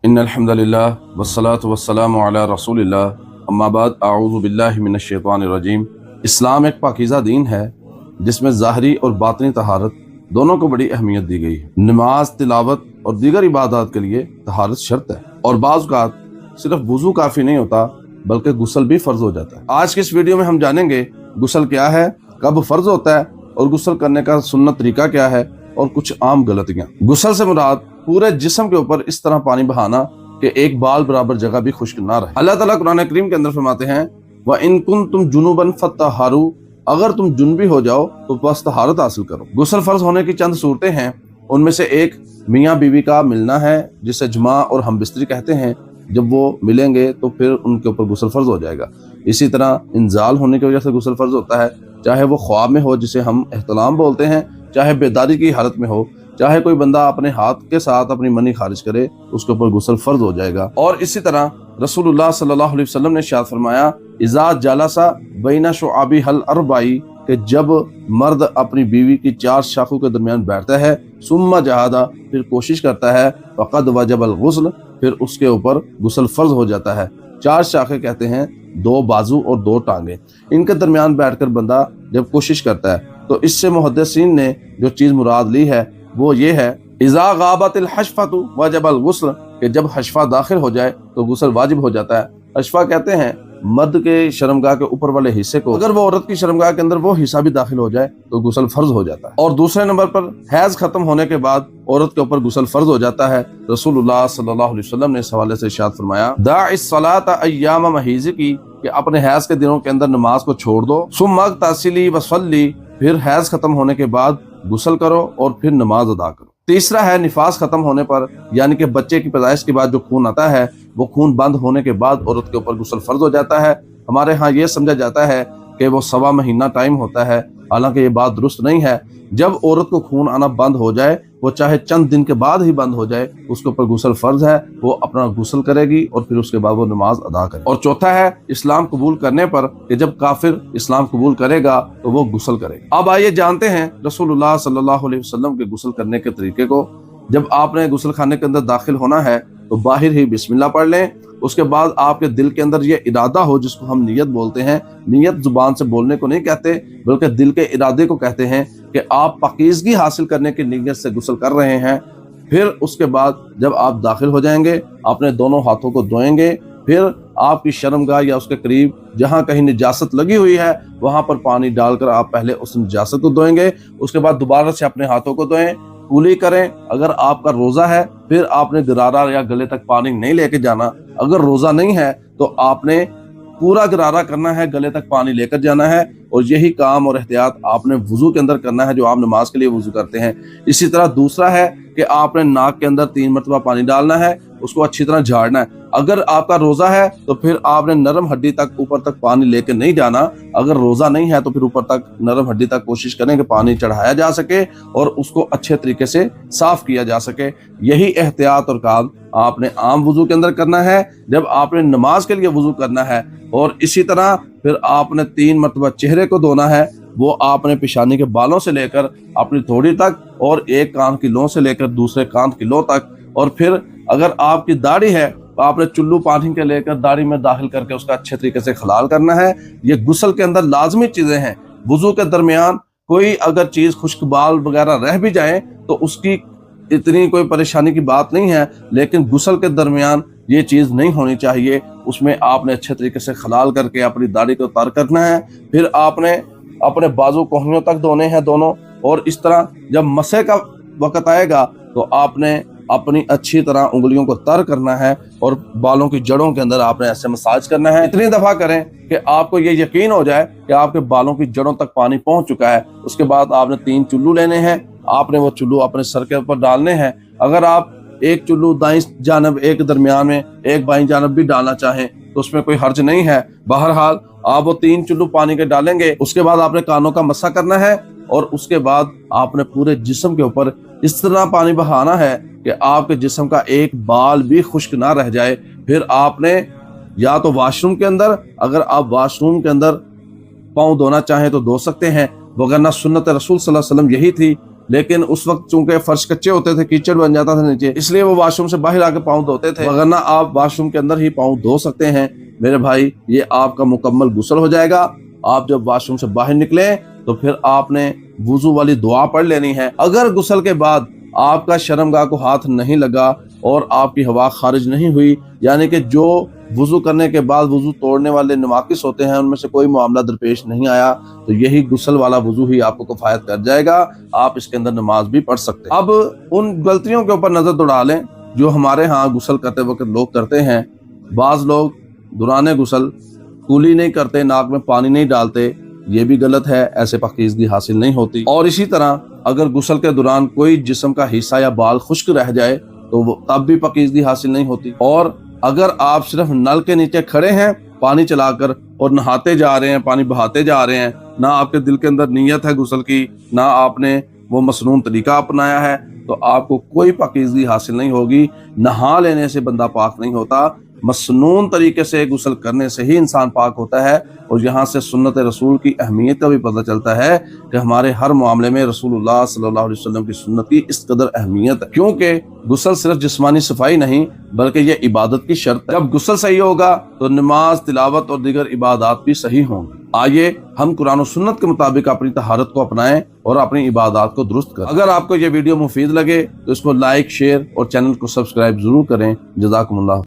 इन्नल हम्दुलिल्लाह वस्सलातु वस्सलामु अला रसूलिल्लाह अम्मा बाद अऊज़ु बिल्लाहि मिनश शैतानिर रजीम। इस्लाम एक पाकीज़ा दीन है जिसमें ज़ाहरी और बातिनी तहारत दोनों को बड़ी अहमियत दी गई है। नमाज, तिलावत और दीगर इबादत के लिए तहारत शर्त है और बाज़ औक़ात सिर्फ वुज़ू काफ़ी नहीं होता बल्कि गुस्ल भी फ़र्ज़ हो जाता है। आज की इस वीडियो में हम जानेंगे गुस्ल क्या है, कब फ़र्ज़ होता है और गुस्ल करने का सुन्नत तरीका क्या है और कुछ आम गलतियाँ। गुस्ल से मुराद पूरे जिस्म के ऊपर इस तरह पानी बहाना कि एक बाल बराबर जगह भी खुश्क ना रहे। अल्लाह ताला कुरान करीम के अंदर फरमाते हैं व इन कुंतुम जुनूबन फत्तहारू, अगर तुम जुनबी हो जाओ तो बस तहारत हासिल करो। गुस्ल फर्ज होने की चंद सूरतें हैं, उनमें से एक मियाँ बीवी का मिलना है जिसे जमा और हमबिस्तरी कहते हैं। जब वो मिलेंगे तो फिर उनके ऊपर गुस्ल फर्ज हो जाएगा। इसी तरह इंजाल होने की वजह से गुस्ल फर्ज होता है, चाहे वो ख्वाब में हो जिसे हम एहतलाम बोलते हैं, चाहे बेदारी की हालत में हो, चाहे कोई बंदा अपने हाथ के साथ अपनी मनी खारिज करे, उसके ऊपर गुस्ल फर्ज हो जाएगा। और इसी तरह रसूलुल्लाह सल्लल्लाहु अलैहि वसल्लम ने इरशाद फरमाया इज़ा जलसा बैना शुआबी हल अरबाई, कि जब मर्द अपनी बीवी की चार शाखों के दरमियान बैठता है, सुम्मा जहादा, फिर कोशिश करता है, फ़क़द वजबल गुस्ल, फिर उसके ऊपर गुस्ल फर्ज हो जाता है। चार शाखें कहते हैं दो बाजू और दो टांगे, इनके दरमियान बैठकर बंदा जब कोशिश करता है तो इससे मुहद्दिसीन ने जो चीज़ मुराद ली है वो ये है इज़ा गाबतिल हशफतु वजबल गुस्ल, कि जब हशफा दाखिल हो जाए तो गुस्ल वाजिब हो जाता है। हशफा कहते हैं मर्द के शर्मगाह के ऊपर वाले हिस्से को, अगर वो औरत की शर्मगाह के अंदर वो हिस्सा भी दाखिल हो जाए तो गुस्ल फर्ज हो जाता है। और दूसरे नंबर पर हैज खत्म होने के बाद औरत के ऊपर गुस्ल फर्ज हो जाता है। रसूलुल्लाह सल्लल्लाहु अलैहि वसल्लम ने इस हवाले से इरशाद फरमाया दाइस सलात अय्याम महीज़ की, कि अपने हैज के दिनों के अंदर नमाज को छोड़ दो। सुम्मा तसिली वसल्ली, फिर हैज खत्म होने के बाद गुस्ल करो और फिर नमाज अदा करो। तीसरा है निफास खत्म होने पर, यानी कि बच्चे की पैदाइश के बाद जो खून आता है वो खून बंद होने के बाद औरत के ऊपर गुस्ल फर्ज हो जाता है। हमारे यहाँ ये समझा जाता है कि वो 1.25 महीना टाइम होता है, हालांकि ये बात दुरुस्त नहीं है। जब औरत को खून आना बंद हो जाए, वो चाहे चंद दिन के बाद ही बंद हो जाए, उसके ऊपर गुस्ल फर्ज है, वो अपना गुस्ल करेगी और फिर उसके बाद वो नमाज अदा करे। और चौथा है इस्लाम कबूल करने पर, कि जब काफिर इस्लाम कबूल करेगा तो वो गुस्ल करेगा। अब आइए जानते हैं रसूलुल्लाह सल्लल्लाहु अलैहि वसल्लम के गुस्ल करने के तरीके को। जब आपने गुस्ल खाने के अंदर दाखिल होना है तो बाहर ही बिस्मिल्लाह पढ़ लें। उसके बाद आपके दिल के अंदर ये इरादा हो, जिसको हम नियत बोलते हैं। नियत जुबान से बोलने को नहीं कहते बल्कि दिल के इरादे को कहते हैं कि आप पाकीज़गी हासिल करने की नियत से गुस्ल कर रहे हैं। फिर उसके बाद जब आप दाखिल हो जाएंगे अपने दोनों हाथों को धोएंगे, फिर आपकी शर्मगाह या उसके करीब जहाँ कहीं निजासत लगी हुई है वहाँ पर पानी डालकर आप पहले उस निजासत को धोएंगे। उसके बाद दोबारा से अपने हाथों को धोएं, कुली करें। अगर आपका रोज़ा है फिर आपने गरारा या गले तक पानी नहीं लेके जाना। अगर रोज़ा नहीं है तो आपने पूरा गरारा करना है, गले तक पानी लेकर जाना है। और यही काम और एहतियात आपने वुज़ू के अंदर करना है जो आप नमाज के लिए वुज़ू करते हैं। इसी तरह दूसरा है कि आपने नाक के अंदर 3 मरतबा पानी डालना है, उसको अच्छी तरह झाड़ना है। अगर आपका रोज़ा है तो फिर आपने नरम हड्डी तक ऊपर तक पानी लेकर नहीं जाना। अगर रोज़ा नहीं है तो फिर ऊपर तक नरम हड्डी तक कोशिश करें कि पानी चढ़ाया जा सके और उसको अच्छे तरीके से साफ किया जा सके। यही एहतियात और काम आपने आम वुज़ू के अंदर करना है जब आपने नमाज के लिए वुज़ू करना है। और इसी तरह फिर आपने 3 मरतबा चेहरे को धोना है, वो आपने पेशानी के बालों से लेकर अपनी थोड़ी तक और एक कान की लौ से लेकर दूसरे कान की लौ तक। और फिर अगर आपकी दाढ़ी है तो आपने चुल्लू पानी के लेकर दाढ़ी में दाखिल करके उसका अच्छे तरीके से खलाल करना है। ये गुस्ल के अंदर लाजमी चीज़ें हैं। वुज़ू के दरमियान कोई अगर चीज़ खुश्क बाल वगैरह रह भी जाए तो उसकी इतनी कोई परेशानी की बात नहीं है, लेकिन गुस्ल के दरमियान ये चीज़ नहीं होनी चाहिए। उसमें आपने अच्छे तरीके से खलाल करके अपनी दाढ़ी को तर करना है। फिर आपने अपने बाजू कोहनियों तक धोने हैं दोनों। और इस तरह जब मसे का वक़्त आएगा तो आपने अपनी अच्छी तरह उंगलियों को तर करना है और बालों की जड़ों के अंदर आपने ऐसे मसाज करना है। इतनी दफ़ा करें कि आपको ये यकीन हो जाए कि आपके बालों की जड़ों तक पानी पहुंच चुका है। उसके बाद आपने 3 चुल्लू लेने हैं, आपने वो चुल्लू अपने सर के ऊपर डालने हैं। अगर आप एक चुल्लू दाईं जानब, एक दरमियान में, एक बाईं जानब भी डालना चाहें तो उसमें कोई हर्ज नहीं है। बहरहाल आप वो 3 चुल्लू पानी के डालेंगे। उसके बाद आपने कानों का मसा करना है और उसके बाद आपने पूरे जिस्म के ऊपर इस तरह पानी बहाना है कि आपके जिस्म का एक बाल भी खुश्क ना रह जाए। फिर आपने या तो वॉशरूम के अंदर, अगर आप वॉशरूम के अंदर पाँव धोना चाहें तो धो सकते हैं, वगरना सुन्नत रसूल सल्लल्लाहु अलैहि वसल्लम यही थी लेकिन उस वक्त चूंकि फर्श कच्चे होते थे, कीचड़ बन जाता था नीचे, इसलिए वो वॉशरूम से बाहर आके पाँव धोते थे, वरना आप वॉशरूम के अंदर ही पाँव धो सकते हैं। मेरे भाई, ये आपका मुकम्मल गुस्ल हो जाएगा। आप जब वॉशरूम से बाहर निकले तो फिर आपने वुजू वाली दुआ पढ़ लेनी है। अगर गुस्ल के बाद आपका शर्मगाह को हाथ नहीं लगा और आपकी हवा खारिज नहीं हुई, यानी कि जो वुजू करने के बाद वुजू तोड़ने वाले नवाकिस होते हैं उनमें से कोई मामला दरपेश नहीं आया, तो यही गुस्ल वाला वुजू ही आपको किफायत कर जाएगा। आप इसके अंदर नमाज भी पढ़ सकते हैं। अब उन गलतियों के ऊपर नजर दौड़ा लें जो हमारे यहाँ गुस्ल करते वक्त लोग करते हैं। बाज लोग दुराने गुस्ल कुली नहीं करते, नाक में पानी नहीं डालते, ये भी गलत है, ऐसे पाकीज़गी हासिल नहीं होती। और इसी तरह अगर गुस्ल के दौरान कोई जिस्म का हिस्सा या बाल खुश्क रह जाए तो वो तब भी पाकीज़गी हासिल नहीं होती। और अगर आप सिर्फ नल के नीचे खड़े हैं पानी चलाकर और नहाते जा रहे हैं, पानी बहाते जा रहे हैं, ना आपके दिल के अंदर नीयत है गुस्ल की, ना आपने वो मसनून तरीका अपनाया है, तो आपको कोई पाकीज़गी हासिल नहीं होगी। नहा लेने से बंदा पाक नहीं होता, मसनून तरीके से गुस्ल करने से ही इंसान पाक होता है। और यहाँ से सुन्नत रसूल की अहमियत का भी पता चलता है कि हमारे हर मामले में रसूलुल्लाह सल्लल्लाहु अलैहि वसल्लम की सुन्नत की इस कदर अहमियत है, क्योंकि गुस्ल सिर्फ जिस्मानी सफाई नहीं बल्कि ये इबादत की शर्त है। जब गुस्ल सही होगा तो नमाज, तिलावत और दीगर इबादत भी सही होंगी। आइए हम कुरान और सुन्नत के मुताबिक अपनी तहारत को अपनाएं और अपनी इबादत को दुरुस्त करें। अगर आपको ये वीडियो मुफीद लगे तो इसको लाइक, शेयर और चैनल को सब्सक्राइब जरूर करें। जज़ाकुमुल्लाह।